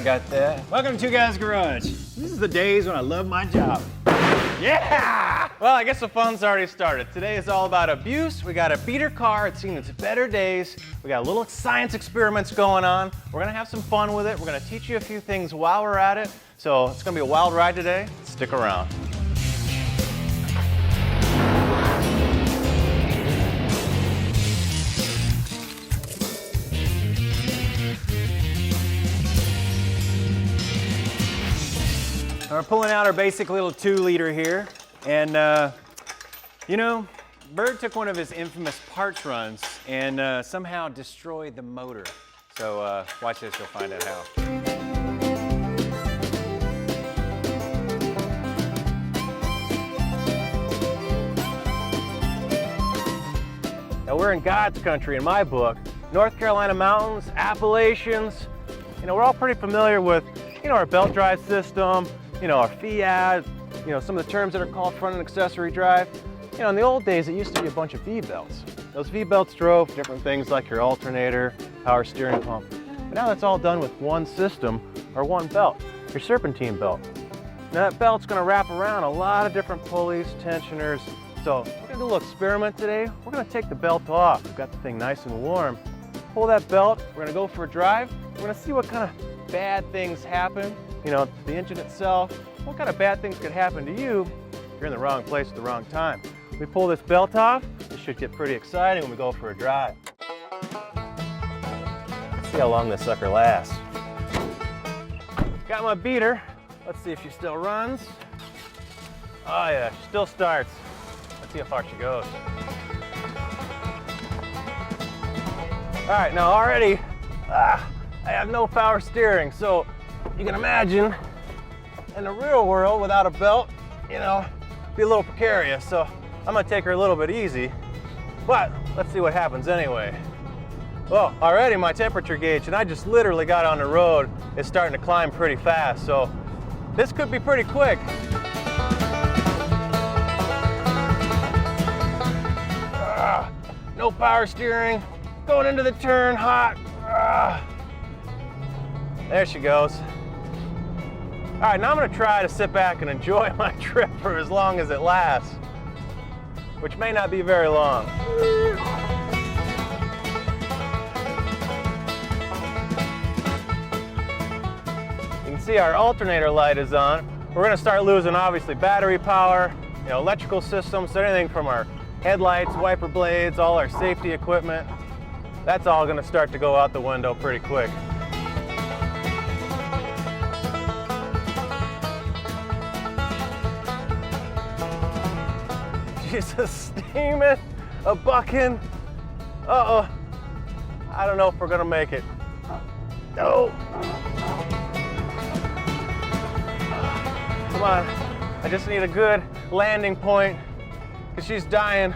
got that. Welcome to Two Guys Garage. This is the days when I love my job. Yeah! Well, I guess the fun's already started. Today is all about abuse. We got a beater car, it's seen its better days. We got little science experiments going on. We're gonna have some fun with it. We're gonna teach you a few things while we're at it. So it's gonna be a wild ride today. Stick around. We're pulling out our basic little 2-liter here, and you know, Byrd took one of his infamous parts runs and somehow destroyed the motor. So watch this, you'll find out how. Now we're in God's country in my book. North Carolina mountains, Appalachians. You know, we're all pretty familiar with, you know, our belt drive system, you know, our FEAD, you know, some of the terms that are called front and accessory drive. You know, in the old days, it used to be a bunch of feed belts. Those feed belts drove different things like your alternator, power steering pump. But now that's all done with one system or one belt, your serpentine belt. Now that belt's gonna wrap around a lot of different pulleys, tensioners. So we're gonna do a little experiment today. We're gonna take the belt off. We've got the thing nice and warm. Pull that belt, we're gonna go for a drive. We're gonna see what kind of bad things happen. You know, the engine itself, what kind of bad things could happen to you if you're in the wrong place at the wrong time. We pull this belt off, this should get pretty exciting when we go for a drive. Let's see how long this sucker lasts. Got my beater. Let's see if she still runs. Oh yeah, she still starts. Let's see how far she goes. All right, now already, I have no power steering, so you can imagine in the real world without a belt, you know, be a little precarious. So I'm gonna take her a little bit easy, but let's see what happens anyway. Well, already my temperature gauge, and I just literally got on the road, is starting to climb pretty fast. So this could be pretty quick. No power steering, going into the turn hot. There she goes. All right, now I'm gonna try to sit back and enjoy my trip for as long as it lasts, which may not be very long. You can see our alternator light is on. We're gonna start losing, obviously, battery power, you know, electrical systems, so anything from our headlights, wiper blades, all our safety equipment. That's all gonna start to go out the window pretty quick. She's a steaming, a bucking. Uh-oh. I don't know if we're gonna make it. No. Come on. I just need a good landing point because she's dying.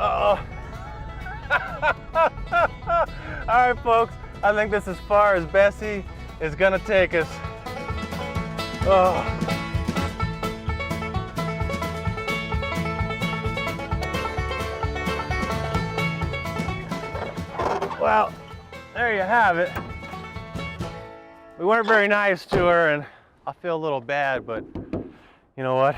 Uh-oh. All right, folks. I think this is as far as Bessie is gonna take us. Oh. Well, there you have it. We weren't very nice to her, and I feel a little bad, but you know what?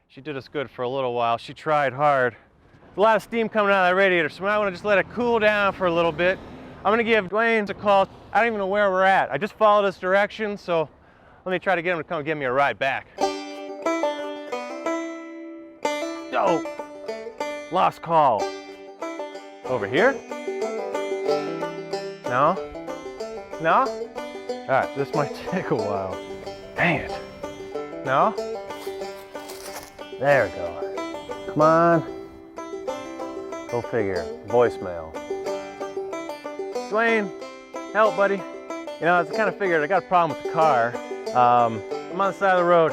She did us good for a little while. She tried hard. There's a lot of steam coming out of that radiator, so I want to just let it cool down for a little bit. I'm going to give Dwayne a call. I don't even know where we're at. I just followed his directions, so let me try to get him to come give me a ride back. Oh, lost call. Over here? No? No? All right, this might take a while. Dang it. No? There we go. Come on. Go figure. Voicemail. Dwayne, help, buddy. You know, I was kind of figured I got a problem with the car. I'm on the side of the road,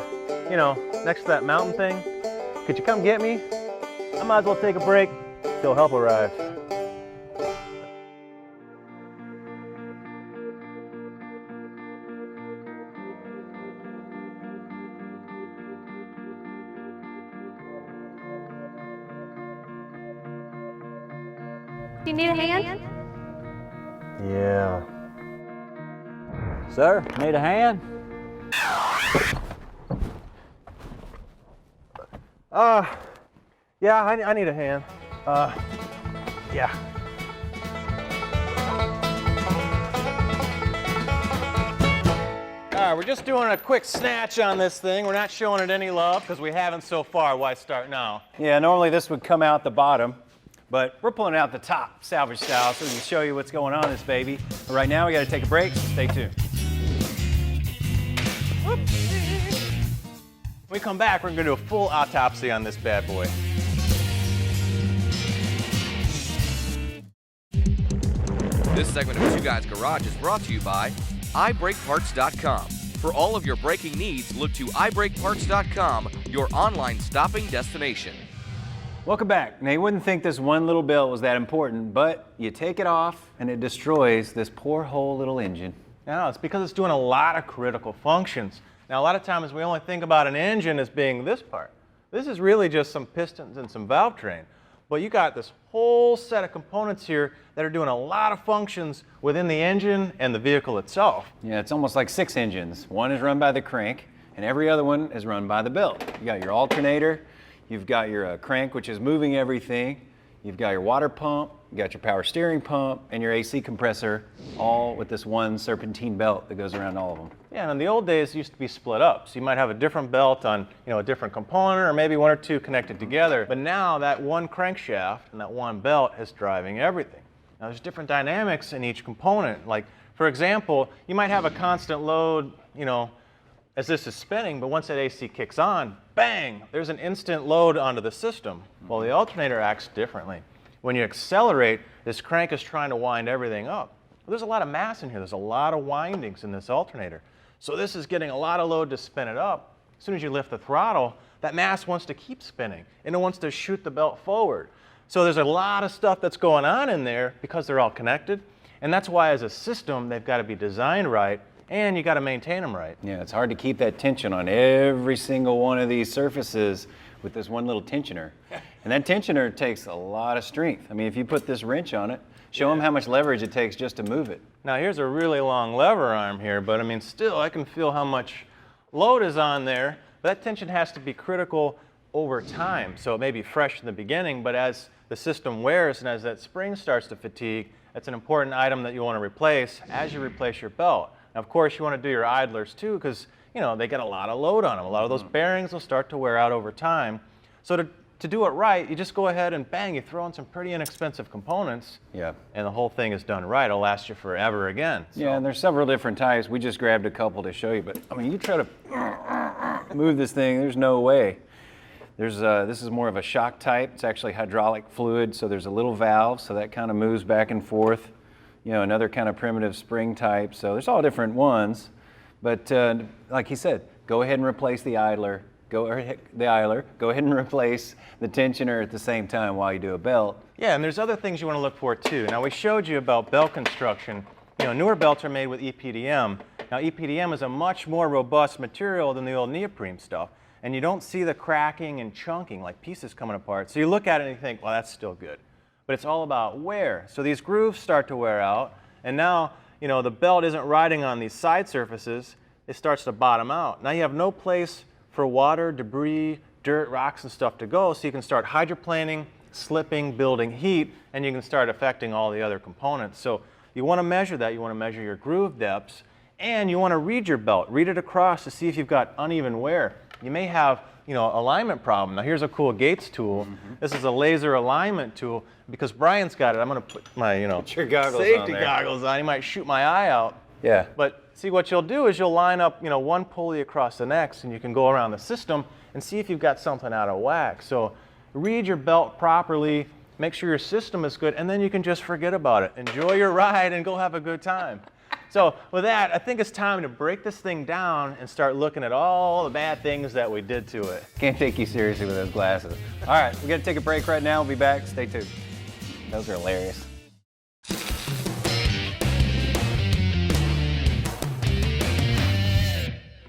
you know, next to that mountain thing. Could you come get me? I might as well take a break till help arrives. Do you need a hand? Yeah. Sir, need a hand? Yeah, I need a hand. Yeah. All right, we're just doing a quick snatch on this thing. We're not showing it any love because we haven't so far. Why start now? Yeah, normally this would come out the bottom, but we're pulling out the top, salvage style, so we can show you what's going on in this baby. But right now, we got to take a break, so stay tuned. When we come back, we're going to do a full autopsy on this bad boy. This segment of Two Guys Garage is brought to you by iBrakeParts.com. For all of your braking needs, look to iBrakeParts.com, your online stopping destination. Welcome back. Now, you wouldn't think this one little belt was that important, but you take it off and it destroys this poor whole little engine. No, it's because it's doing a lot of critical functions. Now, a lot of times we only think about an engine as being this part. This is really just some pistons and some valve train. But you got this whole set of components here that are doing a lot of functions within the engine and the vehicle itself. Yeah, it's almost like 6 engines. One is run by the crank, and every other one is run by the belt. You got your alternator, you've got your crank, which is moving everything, you've got your water pump, you got your power steering pump, and your AC compressor, all with this one serpentine belt that goes around all of them. Yeah, and in the old days, it used to be split up. So you might have a different belt on, a different component, or maybe one or two connected together. But now that one crankshaft and that one belt is driving everything. Now there's different dynamics in each component. Like, for example, you might have a constant load, as this is spinning, but once that AC kicks on, bang, there's an instant load onto the system. Well, the alternator acts differently. When you accelerate, this crank is trying to wind everything up. Well, there's a lot of mass in here. There's a lot of windings in this alternator. So this is getting a lot of load to spin it up. As soon as you lift the throttle, that mass wants to keep spinning, and it wants to shoot the belt forward. So there's a lot of stuff that's going on in there because they're all connected. And that's why as a system, they've got to be designed right, and you got to maintain them right. Yeah, it's hard to keep that tension on every single one of these surfaces with this one little tensioner. And that tensioner takes a lot of strength. I mean, if you put this wrench on it, show them how much leverage it takes just to move it. Now here's a really long lever arm here, but I mean, still I can feel how much load is on there. That tension has to be critical over time. So it may be fresh in the beginning, but as the system wears and as that spring starts to fatigue, that's an important item that you want to replace as you replace your belt. Now, of course, you want to do your idlers too, because they get a lot of load on them. A lot of those bearings will start to wear out over time. So to do it right, you just go ahead and bang, you throw in some pretty inexpensive components, and the whole thing is done right. It'll last you forever again. So. Yeah, and there's several different types. We just grabbed a couple to show you, but I mean, you try to move this thing, there's no way. This is more of a shock type. It's actually hydraulic fluid, so there's a little valve, so that kind of moves back and forth. Another kind of primitive spring type. So there's all different ones, but like he said, go ahead and replace the idler. Go ahead and replace the tensioner at the same time while you do a belt. Yeah, and there's other things you want to look for too. Now we showed you about belt construction. Newer belts are made with EPDM. Now EPDM is a much more robust material than the old neoprene stuff. And you don't see the cracking and chunking, like pieces coming apart. So you look at it and you think, well, that's still good. But it's all about wear. So these grooves start to wear out, and now, the belt isn't riding on these side surfaces. It starts to bottom out. Now you have no place for water, debris, dirt, rocks, and stuff to go, so you can start hydroplaning, slipping, building heat, and you can start affecting all the other components. So you want to measure that. You want to measure your groove depths, and you want to read your belt. Read it across to see if you've got uneven wear. You may have, alignment problem. Now here's a cool Gates tool. This is a laser alignment tool because Bryan's got it. I'm going to put my, safety goggles on. He might shoot my eye out. Yeah. But see, what you'll do is you'll line up, one pulley across the next, and you can go around the system and see if you've got something out of whack. So read your belt properly, make sure your system is good, and then you can just forget about it. Enjoy your ride and go have a good time. So with that, I think it's time to break this thing down and start looking at all the bad things that we did to it. Can't take you seriously with those glasses. All right, we're gonna take a break right now. We'll be back. Stay tuned. Those are hilarious.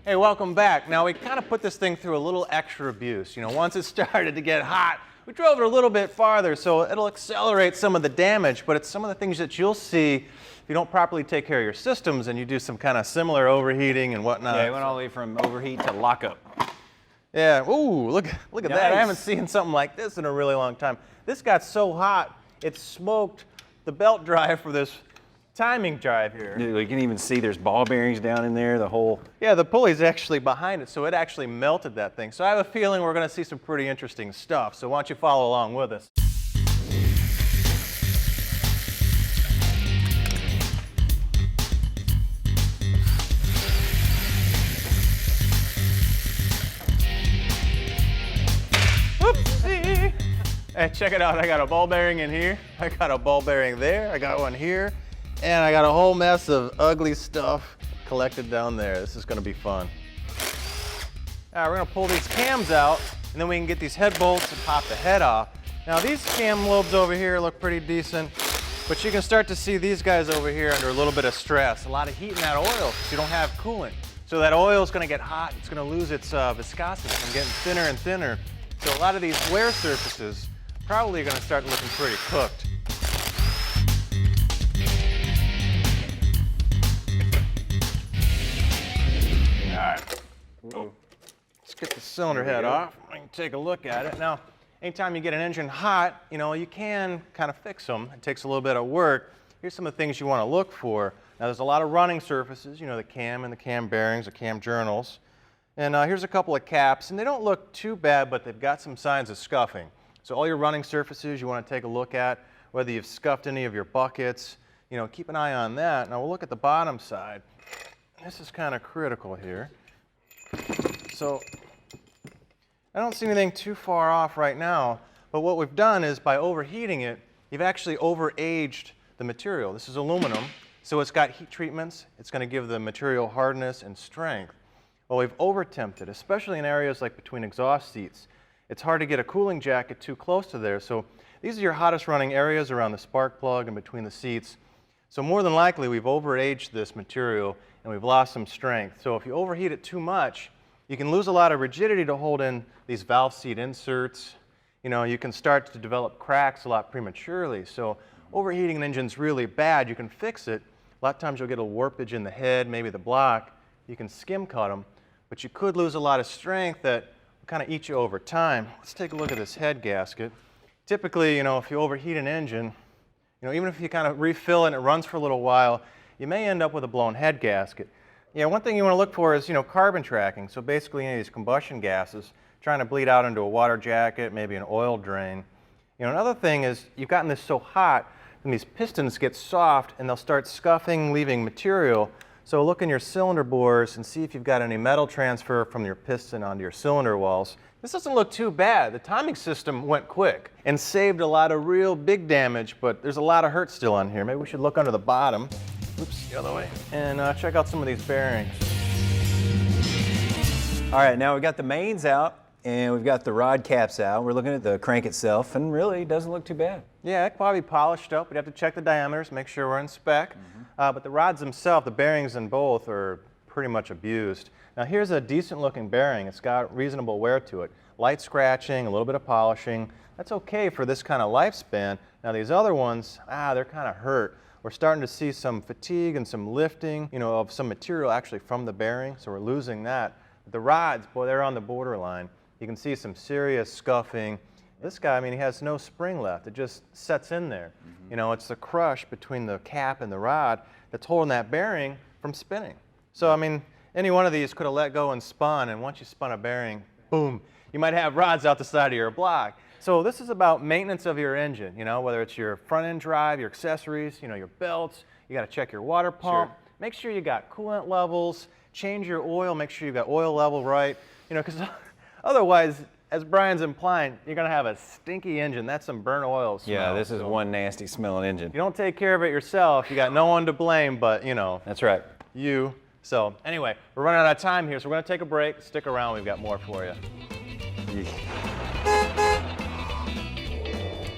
Hey, welcome back. Now we kind of put this thing through a little extra abuse. Once it started to get hot, We drove it a little bit farther, so it'll accelerate some of the damage, but it's some of the things that you'll see if you don't properly take care of your systems and you do some kind of similar overheating and whatnot. Yeah, it went all the way from overheat to lockup. Yeah, ooh, look at that. Nice. I haven't seen something like this in a really long time. This got so hot, it smoked the belt drive for this timing drive here. Dude, you can even see there's ball bearings down in there, the whole. Yeah, the pulley's actually behind it, so it actually melted that thing. So I have a feeling we're gonna see some pretty interesting stuff. So why don't you follow along with us? Whoopsie! Hey, check it out, I got a ball bearing in here, I got a ball bearing there, I got one here, and I got a whole mess of ugly stuff collected down there. This is gonna be fun. All right, we're gonna pull these cams out, and then we can get these head bolts and pop the head off. Now these cam lobes over here look pretty decent, but you can start to see these guys over here under a little bit of stress. A lot of heat in that oil because you don't have coolant. So that oil is gonna get hot, it's gonna lose its viscosity and getting thinner and thinner. So a lot of these wear surfaces probably are gonna start looking pretty cooked. Let's get the cylinder head off. I can take a look at it. Now, anytime you get an engine hot, you can kind of fix them. It takes a little bit of work. Here's some of the things you want to look for. Now, there's a lot of running surfaces, the cam and the cam bearings, the cam journals. And here's a couple of caps, and they don't look too bad, but they've got some signs of scuffing. So all your running surfaces you want to take a look at, whether you've scuffed any of your buckets, keep an eye on that. Now, we'll look at the bottom side. This is kind of critical here. So I don't see anything too far off right now, but what we've done is by overheating it, you've actually over-aged the material. This is aluminum, so it's got heat treatments. It's going to give the material hardness and strength. Well, we've over-temped it, especially in areas like between exhaust seats. It's hard to get a cooling jacket too close to there, so these are your hottest running areas around the spark plug and between the seats. So more than likely, we've over-aged this material and we've lost some strength. So if you overheat it too much, you can lose a lot of rigidity to hold in these valve seat inserts. You can start to develop cracks a lot prematurely. So overheating an engine's really bad. You can fix it. A lot of times you'll get a warpage in the head, maybe the block. You can skim cut them, but you could lose a lot of strength that will kind of eat you over time. Let's take a look at this head gasket. Typically, if you overheat an engine, even if you kind of refill it and it runs for a little while, you may end up with a blown head gasket. One thing you want to look for is, carbon tracking. So basically any of these combustion gases trying to bleed out into a water jacket, maybe an oil drain. Another thing is you've gotten this so hot and these pistons get soft and they'll start scuffing, leaving material. So look in your cylinder bores and see if you've got any metal transfer from your piston onto your cylinder walls. This doesn't look too bad. The timing system went quick and saved a lot of real big damage, but there's a lot of hurt still on here. Maybe we should look under the bottom. Oops, the other way. And check out some of these bearings. All right, now we've got the mains out and we've got the rod caps out. We're looking at the crank itself and really it doesn't look too bad. Yeah, it could probably be polished up. We'd have to check the diameters, make sure we're in spec. But the rods themselves, the bearings in both are pretty much abused. Now here's a decent looking bearing. It's got reasonable wear to it. Light scratching, a little bit of polishing. That's okay for this kind of lifespan. Now these other ones, they're kind of hurt. We're starting to see some fatigue and some lifting, of some material actually from the bearing, so we're losing that. The rods, boy, they're on the borderline. You can see some serious scuffing. This guy, he has no spring left. It just sets in there. It's the crush between the cap and the rod that's holding that bearing from spinning. So, any one of these could have let go and spun, and once you spun a bearing, boom, you might have rods out the side of your block. So this is about maintenance of your engine, whether it's your front end drive, your accessories, your belts, you got to check your water pump, make sure you got coolant levels, change your oil, make sure you got oil level right, because otherwise, as Brian's implying, you're going to have a stinky engine. That's some burnt oil smell. Yeah, this is one nasty smelling engine. If you don't take care of it yourself, you got no one to blame but, That's right. you. So anyway, we're running out of time here, so we're going to take a break. Stick around, we've got more for you.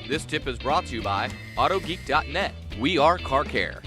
This tip is brought to you by AutoGeek.net. We are car care.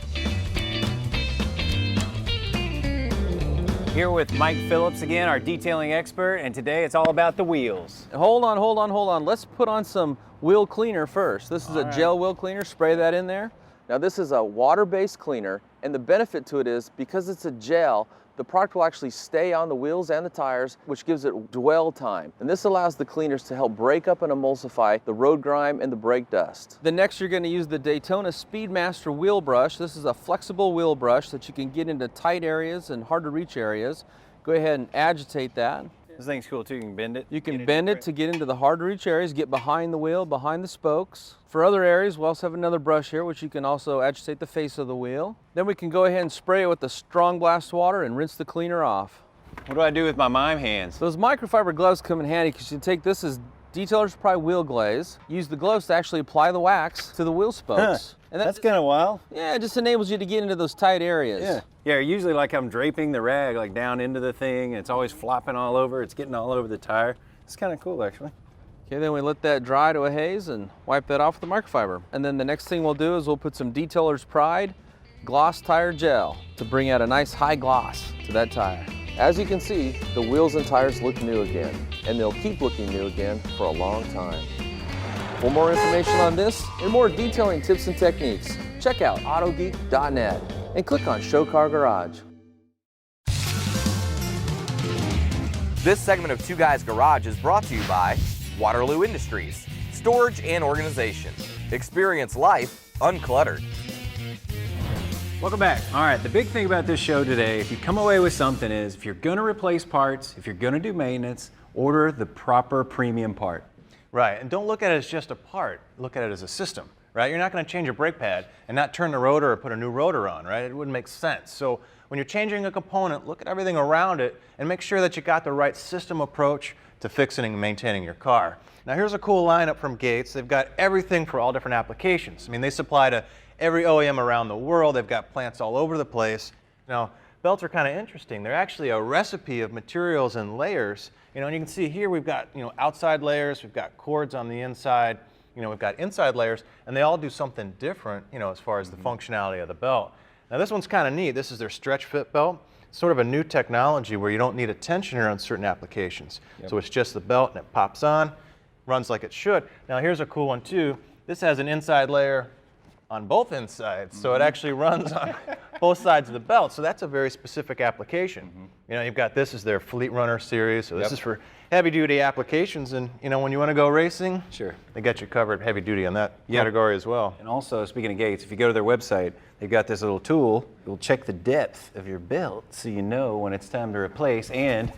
Here with Mike Phillips again, our detailing expert, and today it's all about the wheels. Hold on. Let's put on some wheel cleaner first. This is a gel wheel cleaner. Spray that in there. Now this is a water-based cleaner, and the benefit to it is because it's a gel, the product will actually stay on the wheels and the tires, which gives it dwell time. And this allows the cleaners to help break up and emulsify the road grime and the brake dust. Then next you're going to use the Daytona Speedmaster wheel brush. This is a flexible wheel brush that you can get into tight areas and hard to reach areas. Go ahead and agitate that. This thing's cool too, you can bend it. You can bend it to get into the hard to reach areas, get behind the wheel, behind the spokes. For other areas, we also have another brush here, which you can also agitate the face of the wheel. Then we can go ahead and spray it with the strong blast water and rinse the cleaner off. What do I do with my mime hands? Those microfiber gloves come in handy because you can take this as detailer's pride wheel glaze, use the gloves to actually apply the wax to the wheel spokes. And That's kind of wild. Yeah, it just enables you to get into those tight areas. Yeah, usually like I'm draping the rag like down into the thing, and it's always flopping all over. It's getting all over the tire. It's kind of cool actually. Okay, then we let that dry to a haze and wipe that off with the microfiber. And then the next thing we'll do is we'll put some detailer's pride gloss tire gel to bring out a nice high gloss to that tire. As you can see, the wheels and tires look new again, and they'll keep looking new again for a long time. For more information on this and more detailing tips and techniques, check out autogeek.net and click on Show Car Garage. This segment of Two Guys Garage is brought to you by Waterloo Industries, storage and organization. Experience life uncluttered. Welcome back. All right, the big thing about this show today, if you come away with something, is if you're gonna replace parts, if you're gonna do maintenance, order the proper premium part. Right, and don't look at it as just a part. Look at it as a system, right? You're not going to change a brake pad and not turn the rotor or put a new rotor on, right? It wouldn't make sense. So when you're changing a component, look at everything around it and make sure that you got the right system approach to fixing and maintaining your car. Now here's a cool lineup from Gates. They've got everything for all different applications. I mean, they supply to every OEM around the world. They've got plants all over the place. Now, belts are kind of interesting. They're actually a recipe of materials and layers. You know, and you can see here we've got, outside layers, we've got cords on the inside, we've got inside layers, and they all do something different, as far as the functionality of the belt. Now this one's kind of neat. This is their stretch fit belt. It's sort of a new technology where you don't need a tensioner on certain applications. So it's just the belt and it pops on, runs like it should. Now here's a cool one too. This has an inside layer on both insides, so it actually runs on both sides of the belt. So that's a very specific application. You've got this is their Fleet Runner series, so this is for heavy duty applications, and when you want to go racing, they got you covered heavy duty on that category as well. And also, speaking of Gates, if you go to their website, they've got this little tool. It will check the depth of your belt so you know when it's time to replace, and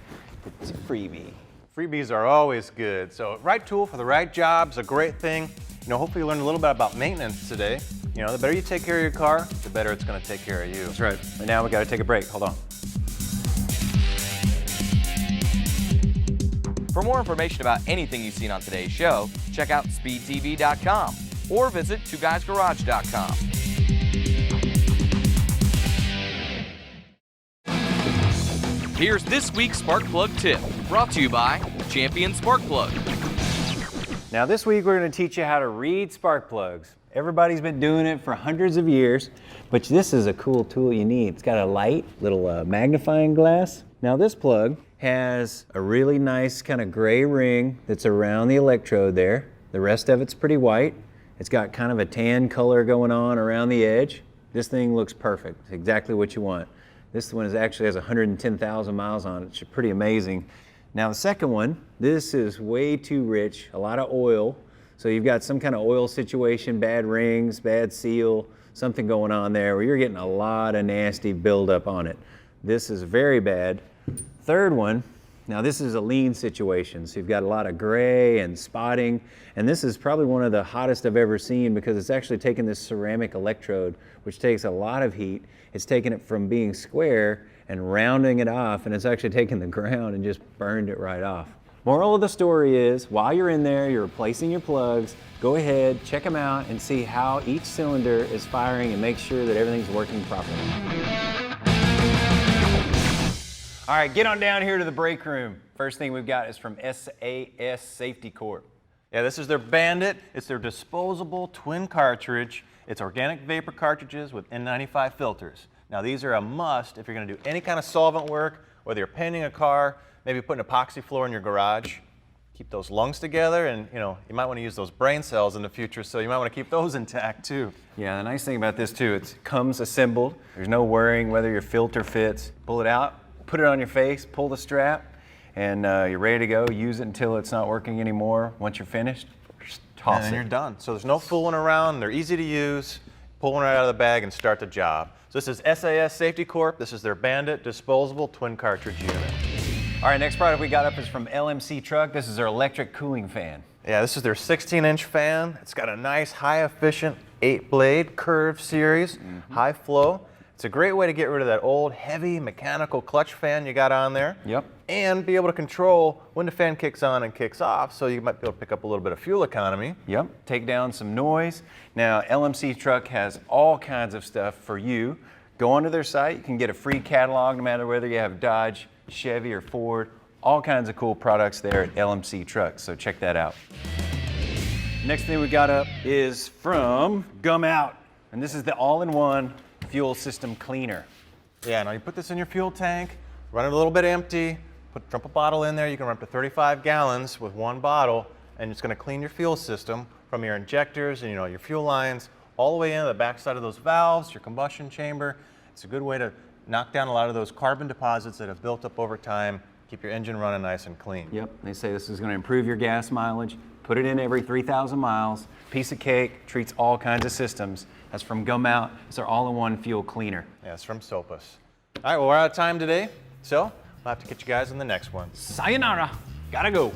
it's a freebie. Freebies are always good. So right tool for the right job is a great thing. Hopefully you learned a little bit about maintenance today. The better you take care of your car, the better it's going to take care of you. That's right. And now we got to take a break. Hold on. For more information about anything you've seen on today's show, check out speedtv.com or visit TwoGuysGarage.com. Here's this week's Spark Plug tip, brought to you by Champion Spark Plug. Now this week we're going to teach you how to read spark plugs. Everybody's been doing it for hundreds of years, but this is a cool tool you need. It's got a light, little magnifying glass. Now this plug has a really nice kind of gray ring that's around the electrode there. The rest of it's pretty white. It's got kind of a tan color going on around the edge. This thing looks perfect. It's exactly what you want. This one actually has 110,000 miles on it. It's pretty amazing. Now the second one, this is way too rich, a lot of oil. So you've got some kind of oil situation, bad rings, bad seal, something going on there where you're getting a lot of nasty buildup on it. This is very bad. Third one, now this is a lean situation. So you've got a lot of gray and spotting. And this is probably one of the hottest I've ever seen because it's actually taken this ceramic electrode, which takes a lot of heat. It's taken it from being square and rounding it off, and it's actually taken the ground and just burned it right off. Moral of the story is, while you're in there, you're replacing your plugs, go ahead, check them out, and see how each cylinder is firing and make sure that everything's working properly. All right, get on down here to the break room. First thing we've got is from SAS Safety Corp. Yeah, this is their Bandit. It's their disposable twin cartridge. It's organic vapor cartridges with N95 filters. Now these are a must if you're going to do any kind of solvent work whether you're painting a car, maybe putting epoxy floor in your garage. Keep those lungs together, and you might want to use those brain cells in the future, so you might want to keep those intact too. Yeah, the nice thing about this too, it comes assembled. There's no worrying whether your filter fits. Pull it out, put it on your face, pull the strap, and you're ready to go. Use it until it's not working anymore. Once you're finished, just toss And then it. you're done. So there's no fooling around. They're easy to use. Pull one right out of the bag and start the job. So this is SAS Safety Corp. This is their Bandit disposable twin cartridge unit. All right, next product we got up is from LMC Truck. This is their electric cooling fan. Yeah, this is their 16-inch fan. It's got a nice, high-efficient 8-blade curved series, high flow. It's a great way to get rid of that old, heavy mechanical clutch fan you got on there. Yep. And be able to control when the fan kicks on and kicks off, so you might be able to pick up a little bit of fuel economy. Yep, take down some noise. Now, LMC Truck has all kinds of stuff for you. Go onto their site, you can get a free catalog no matter whether you have Dodge, Chevy, or Ford. All kinds of cool products there at LMC Truck, so check that out. Next thing we got up is from Gum Out, and this is the all-in-one fuel system cleaner. Yeah, now you put this in your fuel tank, run it a little bit empty, dump a bottle in there. You can run up to 35 gallons with one bottle, and it's going to clean your fuel system from your injectors and your fuel lines all the way into the backside of those valves, your combustion chamber. It's a good way to knock down a lot of those carbon deposits that have built up over time, keep your engine running nice and clean. Yep, they say this is going to improve your gas mileage. Put it in every 3,000 miles. Piece of cake, treats all kinds of systems. That's from Gum Out. It's our all-in-one fuel cleaner. Yeah, it's from Sopus. All right, well, we're out of time today, so we'll have to catch you guys in the next one. Sayonara. Gotta go.